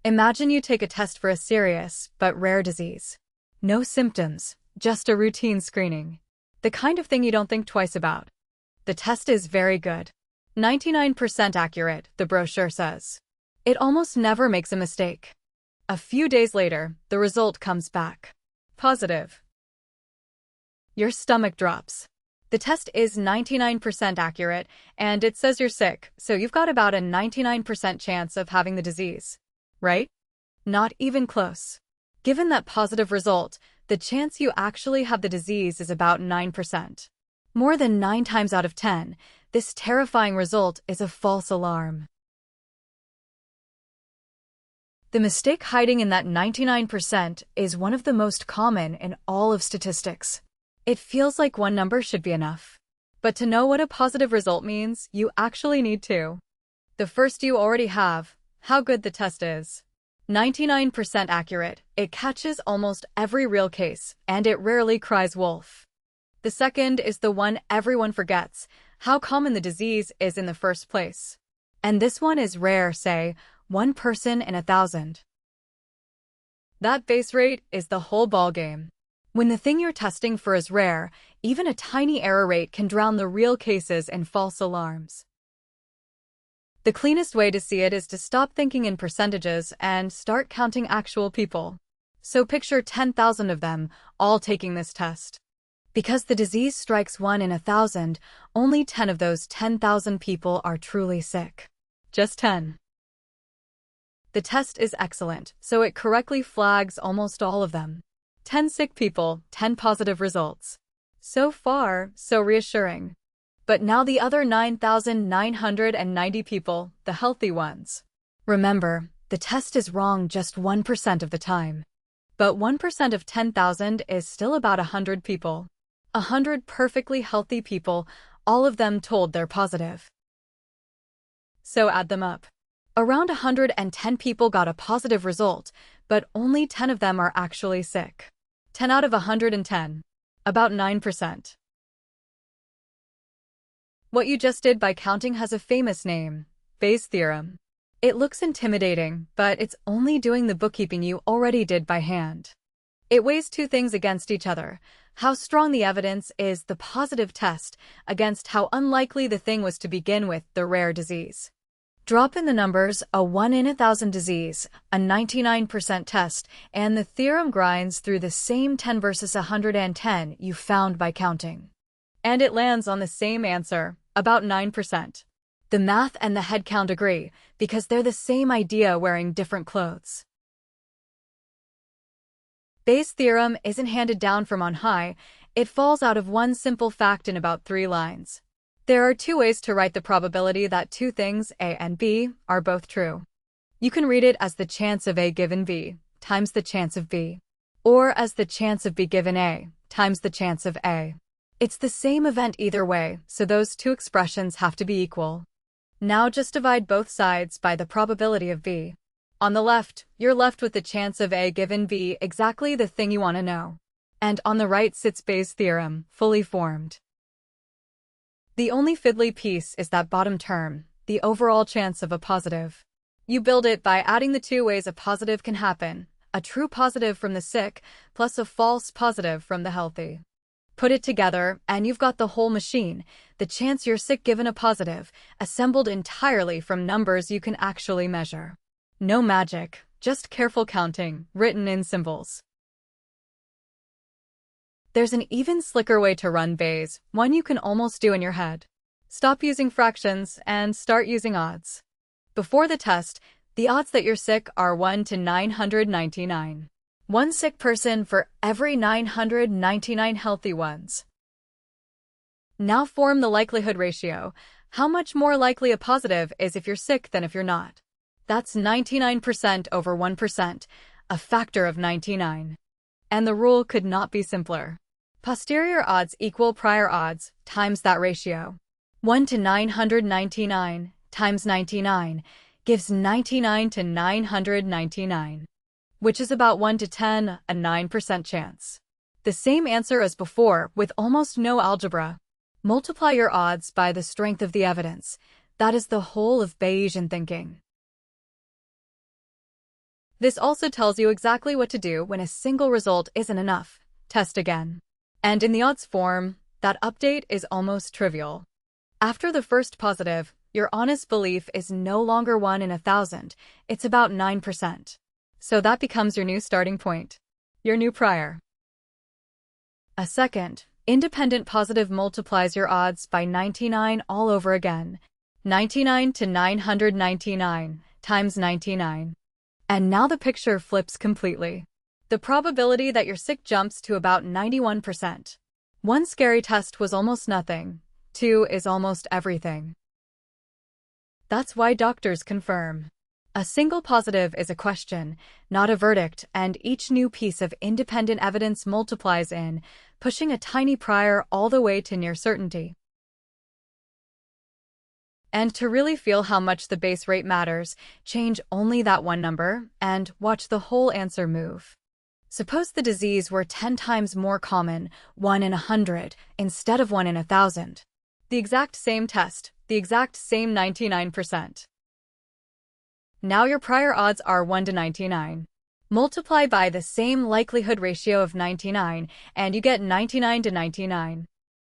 Imagine you take a test for a serious but rare disease. No symptoms, just a routine screening. The kind of thing you don't think twice about. The test is very good. 99% accurate, the brochure says. It almost never makes a mistake. A few days later, the result comes back. Positive. Your stomach drops. The test is 99% accurate, and it says you're sick, so you've got about a 99% chance of having the disease. Right? Not even close. Given that positive result, the chance you actually have the disease is about 9%. More than 9 times out of 10, this terrifying result is a false alarm. The mistake hiding in that 99% is one of the most common in all of statistics. It feels like one number should be enough. But to know what a positive result means, you actually need two. The first you already have: how good the test is. 99% accurate, it catches almost every real case, and it rarely cries wolf. The second is the one everyone forgets: how common the disease is in the first place. And this one is rare, say, 1 person in 1,000. That base rate is the whole ballgame. When the thing you're testing for is rare, even a tiny error rate can drown the real cases in false alarms. The cleanest way to see it is to stop thinking in percentages and start counting actual people. So picture 10,000 of them, all taking this test. Because the disease strikes 1 in 1,000, only 10 of those 10,000 people are truly sick. Just 10. The test is excellent, so it correctly flags almost all of them. 10 sick people, 10 positive results. So far, so reassuring. But now the other 9,990 people, the healthy ones. Remember, the test is wrong just 1% of the time. But 1% of 10,000 is still about 100 people. 100 perfectly healthy people, all of them told they're positive. So add them up. Around 110 people got a positive result, but only 10 of them are actually sick. 10 out of 110. About 9%. What you just did by counting has a famous name: Bayes' theorem. It looks intimidating, but it's only doing the bookkeeping you already did by hand. It weighs two things against each other: how strong the evidence is, the positive test, against how unlikely the thing was to begin with, the rare disease. Drop in the numbers: a 1 in 1,000 disease, a 99% test, and the theorem grinds through the same 10 versus 110 you found by counting. And it lands on the same answer, about 9%. The math and the head count agree, because they're the same idea wearing different clothes. Bayes' theorem isn't handed down from on high, it falls out of one simple fact in about 3 lines. There are 2 ways to write the probability that 2 things, A and B, are both true. You can read it as the chance of A given B, times the chance of B. Or as the chance of B given A, times the chance of A. It's the same event either way, so those 2 expressions have to be equal. Now just divide both sides by the probability of B. On the left, you're left with the chance of A given B, exactly the thing you want to know. And on the right sits Bayes' theorem, fully formed. The only fiddly piece is that bottom term, the overall chance of a positive. You build it by adding the 2 ways a positive can happen: a true positive from the sick, plus a false positive from the healthy. Put it together, and you've got the whole machine: the chance you're sick given a positive, assembled entirely from numbers you can actually measure. No magic, just careful counting, written in symbols. There's an even slicker way to run Bayes, one you can almost do in your head. Stop using fractions and start using odds. Before the test, the odds that you're sick are 1 to 999. 1 sick person for every 999 healthy ones. Now form the likelihood ratio. How much more likely a positive is if you're sick than if you're not? That's 99% over 1%, a factor of 99. And the rule could not be simpler. Posterior odds equal prior odds times that ratio. 1 to 999 times 99 gives 99 to 999. Which is about 1 to 10, a 9% chance. The same answer as before, with almost no algebra. Multiply your odds by the strength of the evidence. That is the whole of Bayesian thinking. This also tells you exactly what to do when a single result isn't enough. Test again. And in the odds form, that update is almost trivial. After the first positive, your honest belief is no longer 1 in 1,000, it's about 9%. So that becomes your new starting point. Your new prior. A second, independent positive multiplies your odds by 99 all over again. 99 to 999 times 99. And now the picture flips completely. The probability that you're sick jumps to about 91%. One scary test was almost nothing. 2 is almost everything. That's why doctors confirm. A single positive is a question, not a verdict, and each new piece of independent evidence multiplies in, pushing a tiny prior all the way to near certainty. And to really feel how much the base rate matters, change only that one number and watch the whole answer move. Suppose the disease were 10 times more common, 1 in 100, instead of 1 in 1,000. The exact same test, the exact same 99%. Now your prior odds are 1 to 99. Multiply by the same likelihood ratio of 99, and you get 99 to 99,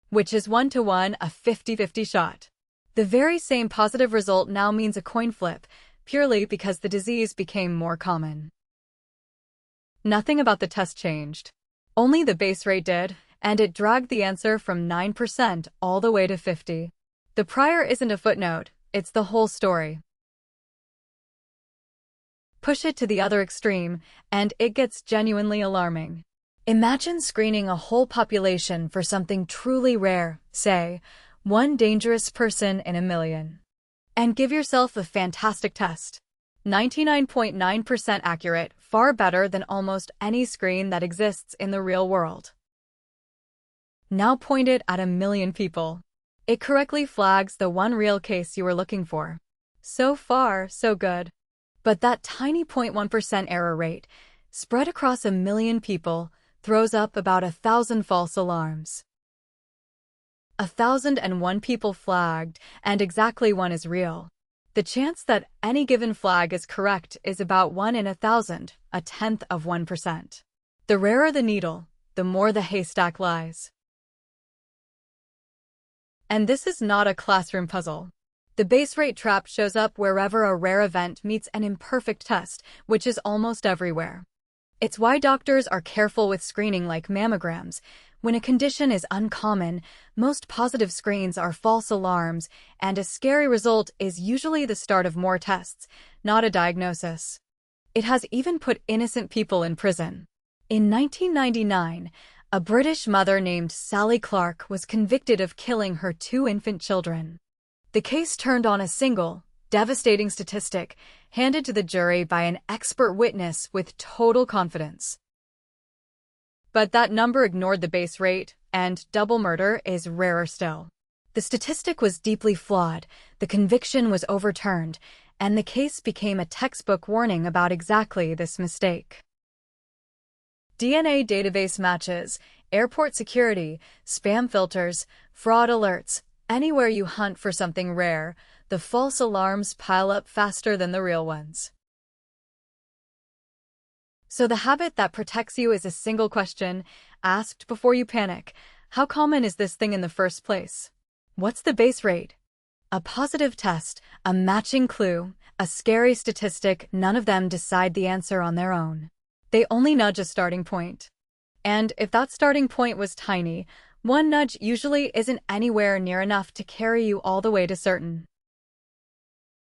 which is 1 to 1, a 50-50 shot. The very same positive result now means a coin flip, purely because the disease became more common. Nothing about the test changed. Only the base rate did, and it dragged the answer from 9% all the way to 50. The prior isn't a footnote, it's the whole story. Push it to the other extreme, and it gets genuinely alarming. Imagine screening a whole population for something truly rare, say, one dangerous person in a million. And give yourself a fantastic test. 99.9% accurate, far better than almost any screen that exists in the real world. Now point it at 1 million people. It correctly flags the one real case you were looking for. So far, so good. But that tiny 0.1% error rate, spread across 1 million people, throws up about 1,000 false alarms. 1,001 people flagged, and exactly 1 is real. The chance that any given flag is correct is about 1 in 1,000, a tenth of 1%. The rarer the needle, the more the haystack lies. And this is not a classroom puzzle. The base rate trap shows up wherever a rare event meets an imperfect test, which is almost everywhere. It's why doctors are careful with screening like mammograms. When a condition is uncommon, most positive screens are false alarms, and a scary result is usually the start of more tests, not a diagnosis. It has even put innocent people in prison. In 1999, a British mother named Sally Clark was convicted of killing her 2 infant children. The case turned on a single, devastating statistic handed to the jury by an expert witness with total confidence. But that number ignored the base rate, and double murder is rarer still. The statistic was deeply flawed, the conviction was overturned, and the case became a textbook warning about exactly this mistake. DNA database matches, airport security, spam filters, fraud alerts. Anywhere you hunt for something rare, the false alarms pile up faster than the real ones. So the habit that protects you is a single question, asked before you panic. How common is this thing in the first place? What's the base rate? A positive test, a matching clue, a scary statistic, none of them decide the answer on their own. They only nudge a starting point. And if that starting point was tiny, one nudge usually isn't anywhere near enough to carry you all the way to certain.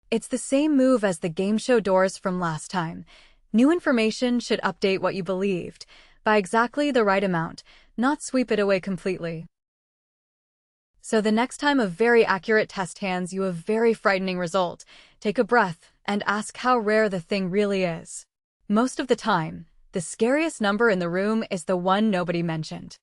It's the same move as the game show doors from last time. New information should update what you believed, by exactly the right amount, not sweep it away completely. So the next time a very accurate test hands you a very frightening result, take a breath and ask how rare the thing really is. Most of the time, the scariest number in the room is the one nobody mentioned.